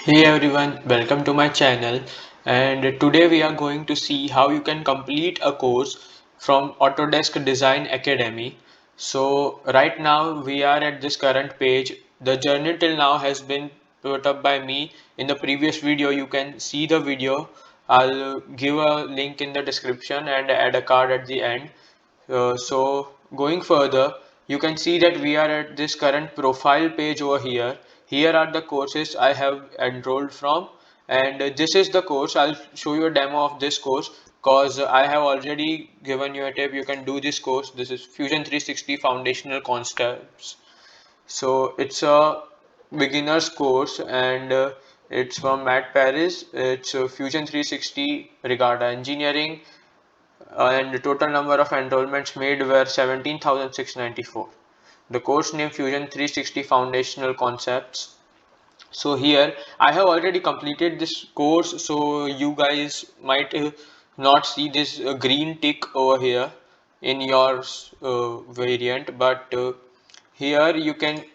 Hey everyone, welcome to my channel, and today we are going to see how you can complete a course from Autodesk Design Academy. So right now we are at this current page. The journey till now has been put up by me. In the previous video you can see the video. I'll give a link in the description and add a card at the end. So going further, you can see that we are at this current profile page over here. Here are the courses I have enrolled from, and this is the course. I'll show you a demo of this course because I have already given you a tip. You can do this course. This is Fusion 360 Foundational Concepts. So it's a beginner's course, and it's from Matt Paris. It's Fusion 360 Regatta Engineering, and the total number of enrollments made were 17,694. The course name Fusion 360 Foundational Concepts. So here I have already completed this course, so you guys might not see this green tick over here in your variant, but here you can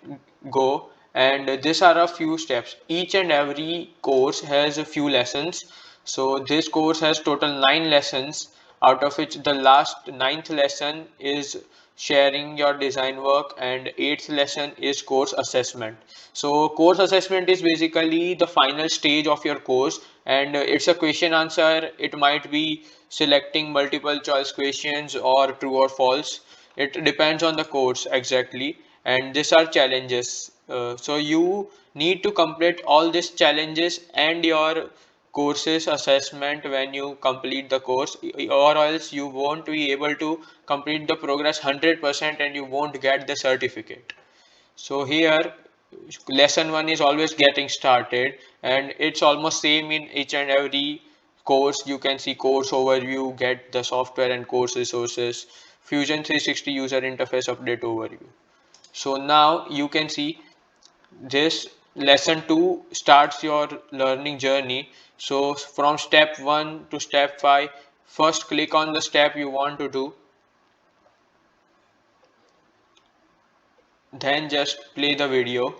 go, and these are a few steps. Each and every course has a few lessons. So this course has total 9 lessons, out of which the last ninth lesson is sharing your design work, and eighth lesson is course assessment. So course assessment is basically the final stage of your course, and it's a question answer. It might be selecting multiple choice questions or true or false. It depends on the course exactly, and these are challenges. So you need to complete all these challenges and your courses assessment when you complete the course, or else you won't be able to complete the progress 100% and you won't get the certificate. So here lesson 1 is always getting started, and it's almost same in each and every course. You can see course overview, get the software and course resources, Fusion 360 user interface update overview. So now you can see this lesson 2 starts your learning journey. So from step 1 to step 5, first click on the step you want to do, then just play the video.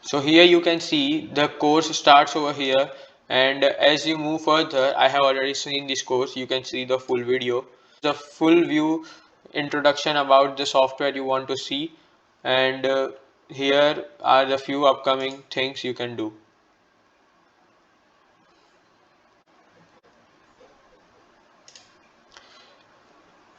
So here you can see the course starts over here, and as you move further, I have already seen this course. You can see the full video, the full view introduction about the software you want to see, and here are the few upcoming things you can do.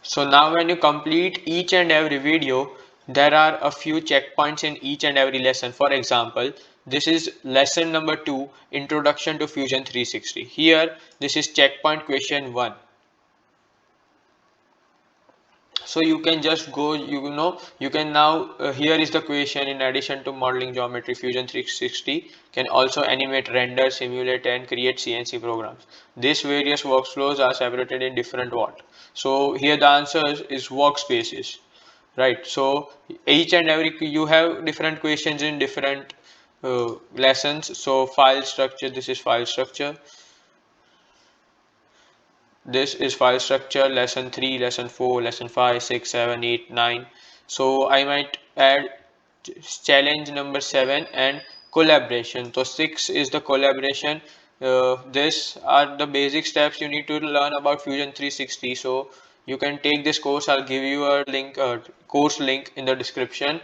So now when you complete each and every video, there are a few checkpoints in each and every lesson. For example, this is lesson number 2, Introduction to Fusion 360. Here, this is checkpoint question 1. So you can just go, you can now, here is the question: in addition to modeling geometry, Fusion 360 can also animate, render, simulate and create CNC programs. These various workflows are separated in different what? So here the answer is workspaces, right? So each and every, you have different questions in different lessons. So file structure, this is file structure. This is file structure, lesson 3, lesson 4, lesson 5, 6, 7, 8, 9. So I might add challenge number 7 and collaboration. So 6 is the collaboration. These are the basic steps you need to learn about Fusion 360. So you can take this course. I'll give you a link, course link in the description,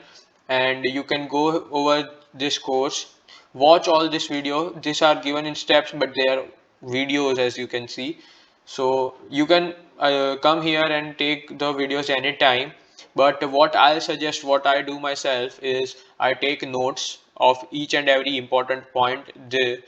and you can go over this course. Watch all this video. These are given in steps, but they are videos, as you can see. So you can come here and take the videos anytime, but what I'll suggest, what I do myself is I take notes of each and every important point they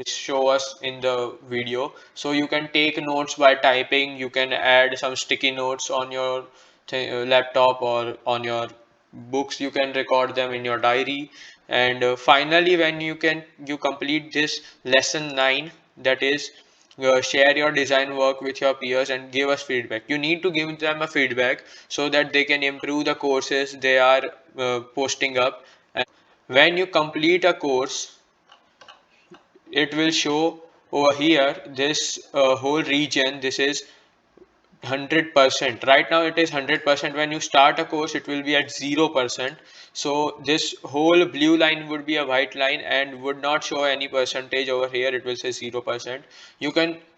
show us in the video. So you can take notes by typing, you can add some sticky notes on your laptop or on your books, you can record them in your diary. And finally, when you complete this lesson 9, that is, share your design work with your peers and give us feedback. You need to give them a feedback so that they can improve the courses they are posting up. And when you complete a course, it will show over here, this whole region, this is 100%. Right now it is 100%. When you start a course, it will be at 0%. So this whole blue line would be a white line and would not show any percentage over here. It will say 0%.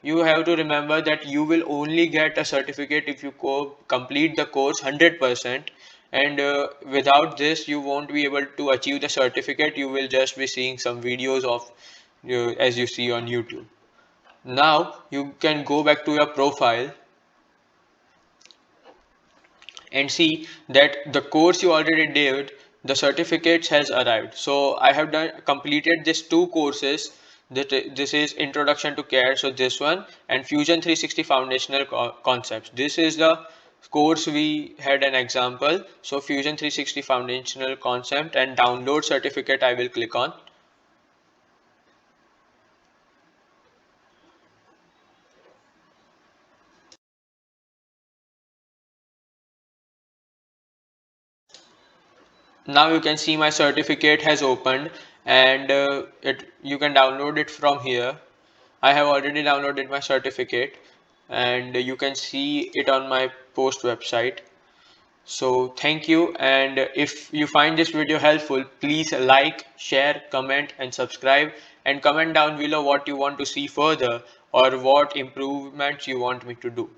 You have to remember that you will only get a certificate if you complete the course 100%. And without this, you won't be able to achieve the certificate. You will just be seeing some videos of as you see on YouTube. Now you can go back to your profile and see that the course you already did, the certificates has arrived. So I have done completed these two courses. That this is Introduction to CARE, so this one, and Fusion 360 Foundational Concepts. This is the course we had an example. So Fusion 360 Foundational Concept and download certificate I will click on. Now you can see my certificate has opened, and it you can download it from here. I have already downloaded my certificate, and you can see it on my post website. So thank you, and if you find this video helpful, please like, share, comment and subscribe, and comment down below what you want to see further or what improvements you want me to do.